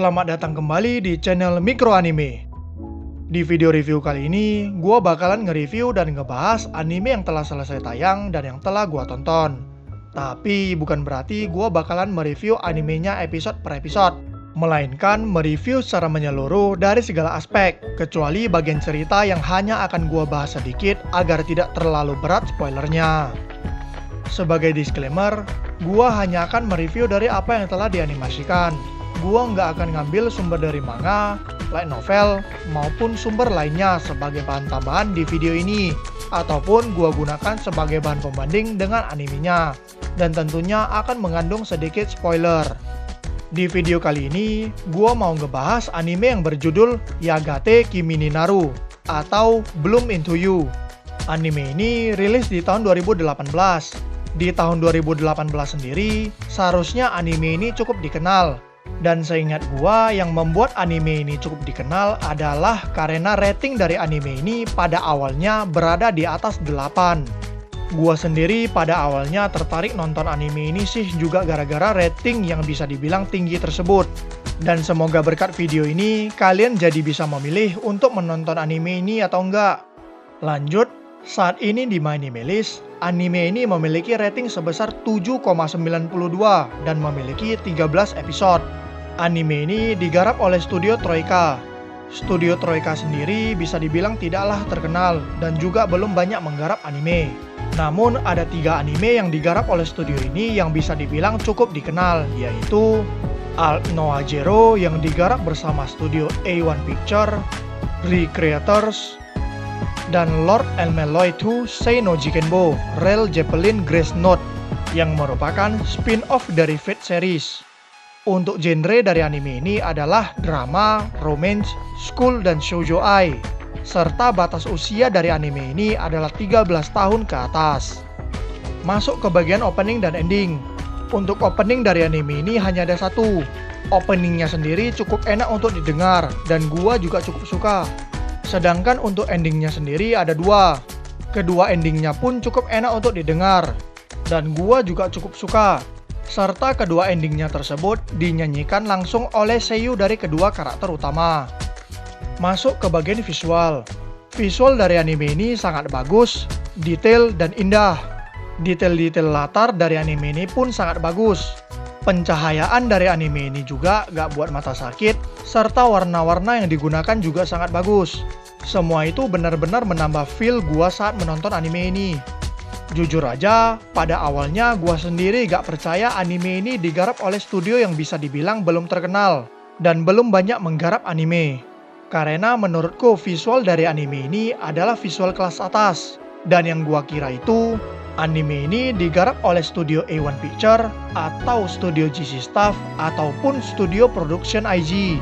Selamat datang kembali di channel Mikro Anime. Di video review kali ini, gua bakalan nge-review dan ngebahas anime yang telah selesai tayang dan yang telah gua tonton. Tapi bukan berarti gua bakalan mereview animenya episode per episode, melainkan mereview secara menyeluruh dari segala aspek, kecuali bagian cerita yang hanya akan gua bahas sedikit agar tidak terlalu berat spoilernya. Sebagai disclaimer, gua hanya akan mereview dari apa yang telah dianimasikan. Gua nggak akan ngambil sumber dari manga, light novel, maupun sumber lainnya sebagai bahan tambahan di video ini, ataupun gua gunakan sebagai bahan pembanding dengan animenya, dan tentunya akan mengandung sedikit spoiler. Di video kali ini, gua mau ngebahas anime yang berjudul Yagate Kimi ni Naru atau Bloom Into You. Anime ini rilis di tahun 2018. Di tahun 2018 sendiri, seharusnya anime ini cukup dikenal. Dan seingat gua, yang membuat anime ini cukup dikenal adalah karena rating dari anime ini pada awalnya berada di atas 8. Gua sendiri pada awalnya tertarik nonton anime ini sih juga gara-gara rating yang bisa dibilang tinggi tersebut. Dan semoga berkat video ini, kalian jadi bisa memilih untuk menonton anime ini atau enggak. Lanjut, saat ini di MyAnimeList, anime ini memiliki rating sebesar 7,92 dan memiliki 13 episode. Anime ini digarap oleh Studio Troika. Studio Troika sendiri bisa dibilang tidaklah terkenal dan juga belum banyak menggarap anime. Namun ada 3 anime yang digarap oleh studio ini yang bisa dibilang cukup dikenal, yaitu Alt Noah Zero yang digarap bersama studio A1 Picture, Recreators, dan Lord and Meloy 2 Sei no Jikenbo Rail Zeppelin Grace Note yang merupakan spin-off dari Fate series. Untuk genre dari anime ini adalah drama, romance, school, dan shoujo ai. Serta batas usia dari anime ini adalah 13 tahun ke atas. Masuk ke bagian opening dan ending. Untuk opening dari anime ini hanya ada satu. Openingnya sendiri cukup enak untuk didengar dan gua juga cukup suka. Sedangkan untuk endingnya sendiri ada 2. Kedua endingnya pun cukup enak untuk didengar dan gua juga cukup suka. Serta kedua endingnya tersebut dinyanyikan langsung oleh seiyu dari kedua karakter utama. Masuk ke bagian visual. Visual dari anime ini sangat bagus, detail, dan indah. Detail-detail latar dari anime ini pun sangat bagus. Pencahayaan dari anime ini juga gak buat mata sakit, serta warna-warna yang digunakan juga sangat bagus. Semua itu benar-benar menambah feel gua saat menonton anime ini. Jujur aja, pada awalnya gua sendiri gak percaya anime ini digarap oleh studio yang bisa dibilang belum terkenal dan belum banyak menggarap anime. Karena menurutku visual dari anime ini adalah visual kelas atas. Dan yang gua kira itu, anime ini digarap oleh studio A1 Picture atau studio GC Staff ataupun studio production IG.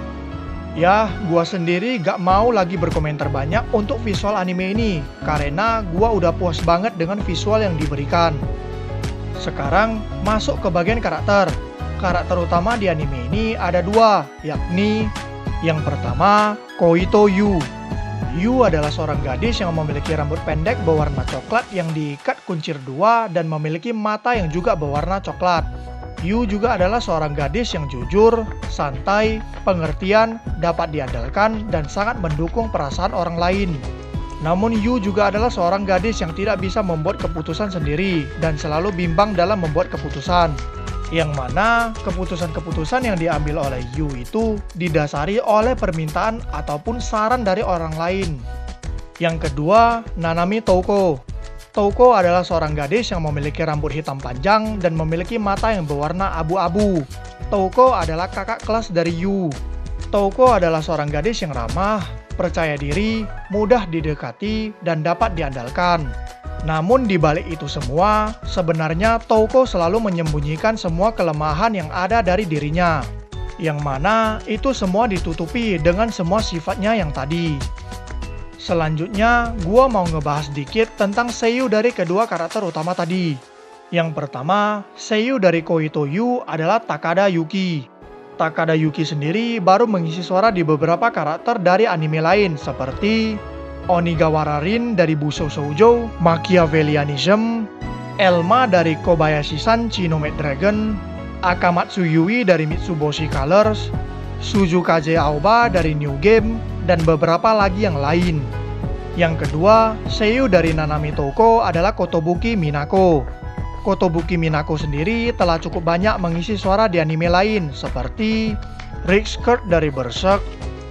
Ya, gua sendiri gak mau lagi berkomentar banyak untuk visual anime ini karena gua udah puas banget dengan visual yang diberikan. Sekarang masuk ke bagian karakter. Karakter utama di anime ini ada 2, yakni yang pertama Koito Yu. Yu adalah seorang gadis yang memiliki rambut pendek berwarna coklat yang diikat kuncir 2 dan memiliki mata yang juga berwarna coklat. Yu juga adalah seorang gadis yang jujur, santai, pengertian, dapat diandalkan, dan sangat mendukung perasaan orang lain. Namun Yu juga adalah seorang gadis yang tidak bisa membuat keputusan sendiri dan selalu bimbang dalam membuat keputusan. Yang mana keputusan-keputusan yang diambil oleh Yu itu didasari oleh permintaan ataupun saran dari orang lain. Yang kedua, Nanami Touko. Touko adalah seorang gadis yang memiliki rambut hitam panjang dan memiliki mata yang berwarna abu-abu. Touko adalah kakak kelas dari Yu. Touko adalah seorang gadis yang ramah, percaya diri, mudah didekati, dan dapat diandalkan. Namun di balik itu semua, sebenarnya Touko selalu menyembunyikan semua kelemahan yang ada dari dirinya. Yang mana itu semua ditutupi dengan semua sifatnya yang tadi. Selanjutnya, gua mau ngebahas sedikit tentang seiyu dari kedua karakter utama tadi. Yang pertama, seiyu dari Koito Yu adalah Takada Yuki. Takada Yuki sendiri baru mengisi suara di beberapa karakter dari anime lain seperti Onigawara Rin dari Busou Shoujo, Machiavellianism, Elma dari Kobayashi-san Chinomate Dragon, Akamatsu Yui dari Mitsuboshi Colors, Suzukaze Aoba dari New Game, dan beberapa lagi yang lain. Yang kedua, seiyuu dari Nanami Toko adalah Kotobuki Minako. Kotobuki Minako sendiri telah cukup banyak mengisi suara di anime lain seperti Rick Skirt dari Berserk,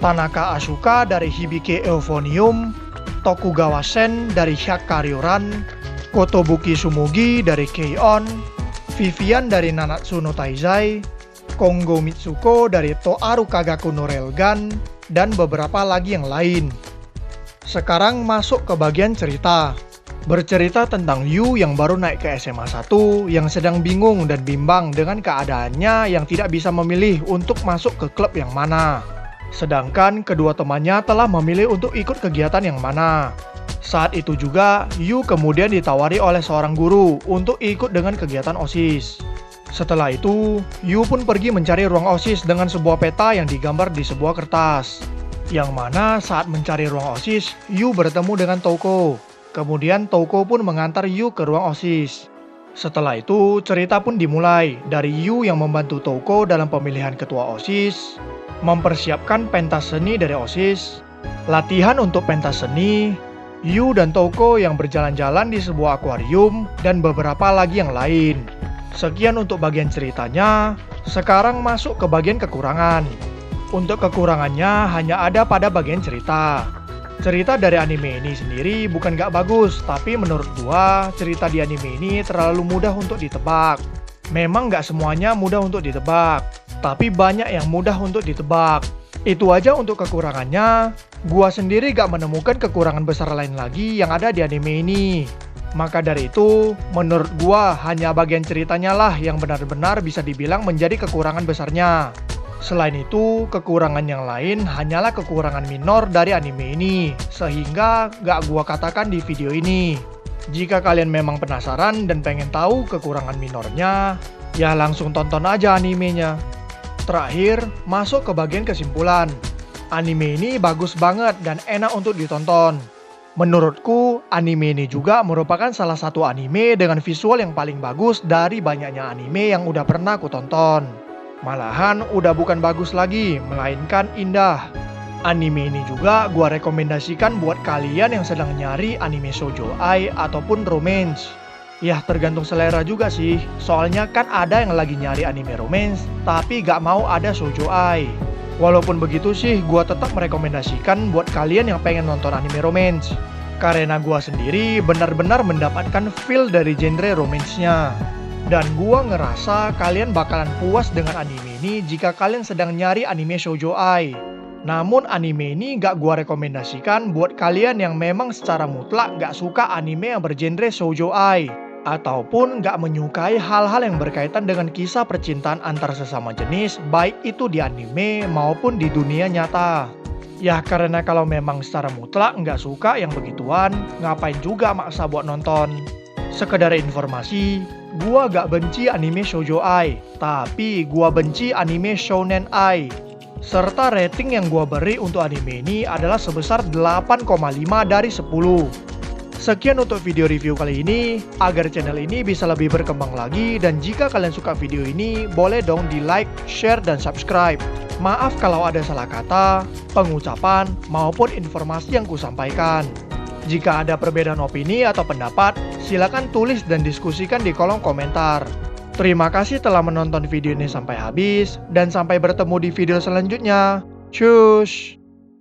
Tanaka Asuka dari Hibike Euphonium, Tokugawa Sen dari Hyakkaryo-ran, Kotobuki Sumugi dari K-On!, Vivian dari Nanatsu no Taizai, Kongo Mitsuko dari Toaru Kagaku no Railgun, dan beberapa lagi yang lain. Sekarang masuk ke bagian cerita. Bercerita tentang Yu yang baru naik ke SMA 1 yang sedang bingung dan bimbang dengan keadaannya yang tidak bisa memilih untuk masuk ke klub yang mana. Sedangkan kedua temannya telah memilih untuk ikut kegiatan yang mana. Saat itu juga, Yu kemudian ditawari oleh seorang guru untuk ikut dengan kegiatan OSIS. Setelah itu, Yu pun pergi mencari ruang OSIS dengan sebuah peta yang digambar di sebuah kertas. Yang mana saat mencari ruang OSIS, Yu bertemu dengan Touko. Kemudian Touko pun mengantar Yu ke ruang OSIS. Setelah itu, cerita pun dimulai dari Yu yang membantu Touko dalam pemilihan ketua OSIS, mempersiapkan pentas seni dari OSIS, latihan untuk pentas seni, Yu dan Touko yang berjalan-jalan di sebuah akuarium, dan beberapa lagi yang lain. Sekian untuk bagian ceritanya. Sekarang masuk ke bagian kekurangan. Untuk kekurangannya hanya ada pada bagian cerita. Cerita dari anime ini sendiri bukan gak bagus, tapi menurut gua cerita di anime ini terlalu mudah untuk ditebak. Memang gak semuanya mudah untuk ditebak, tapi banyak yang mudah untuk ditebak. Itu aja untuk kekurangannya. Gua sendiri gak menemukan kekurangan besar lain lagi yang ada di anime ini. Maka dari itu, menurut gua hanya bagian ceritanya lah yang benar-benar bisa dibilang menjadi kekurangan besarnya. Selain itu, kekurangan yang lain hanyalah kekurangan minor dari anime ini, sehingga gak gua katakan di video ini. Jika kalian memang penasaran dan pengen tahu kekurangan minornya, ya langsung tonton aja animenya. Terakhir, masuk ke bagian kesimpulan. Anime ini bagus banget dan enak untuk ditonton. Menurutku, anime ini juga merupakan salah satu anime dengan visual yang paling bagus dari banyaknya anime yang udah pernah aku tonton. Malahan udah bukan bagus lagi, melainkan indah. Anime ini juga gua rekomendasikan buat kalian yang sedang nyari anime shoujo ai ataupun romance. Ya tergantung selera juga sih, soalnya kan ada yang lagi nyari anime romance tapi gak mau ada shoujo ai. Walaupun begitu sih, gua tetap merekomendasikan buat kalian yang pengen nonton anime romance. Karena gua sendiri benar-benar mendapatkan feel dari genre romance-nya. Dan gua ngerasa kalian bakalan puas dengan anime ini jika kalian sedang nyari anime shoujo ai. Namun anime ini gak gua rekomendasikan buat kalian yang memang secara mutlak gak suka anime yang bergenre shoujo ai, ataupun gak menyukai hal-hal yang berkaitan dengan kisah percintaan antar sesama jenis, baik itu di anime maupun di dunia nyata. Ya karena kalau memang secara mutlak nggak suka yang begituan, ngapain juga maksa buat nonton. Sekedar informasi, gua gak benci anime shoujo ai, tapi gua benci anime shounen ai. Serta rating yang gua beri untuk anime ini adalah sebesar 8,5 dari 10. Sekian untuk video review kali ini. Agar channel ini bisa lebih berkembang lagi, dan jika kalian suka video ini, boleh dong di like, share, dan subscribe. Maaf kalau ada salah kata, pengucapan, maupun informasi yang kusampaikan. Jika ada perbedaan opini atau pendapat, silakan tulis dan diskusikan di kolom komentar. Terima kasih telah menonton video ini sampai habis, dan sampai bertemu di video selanjutnya. Cus!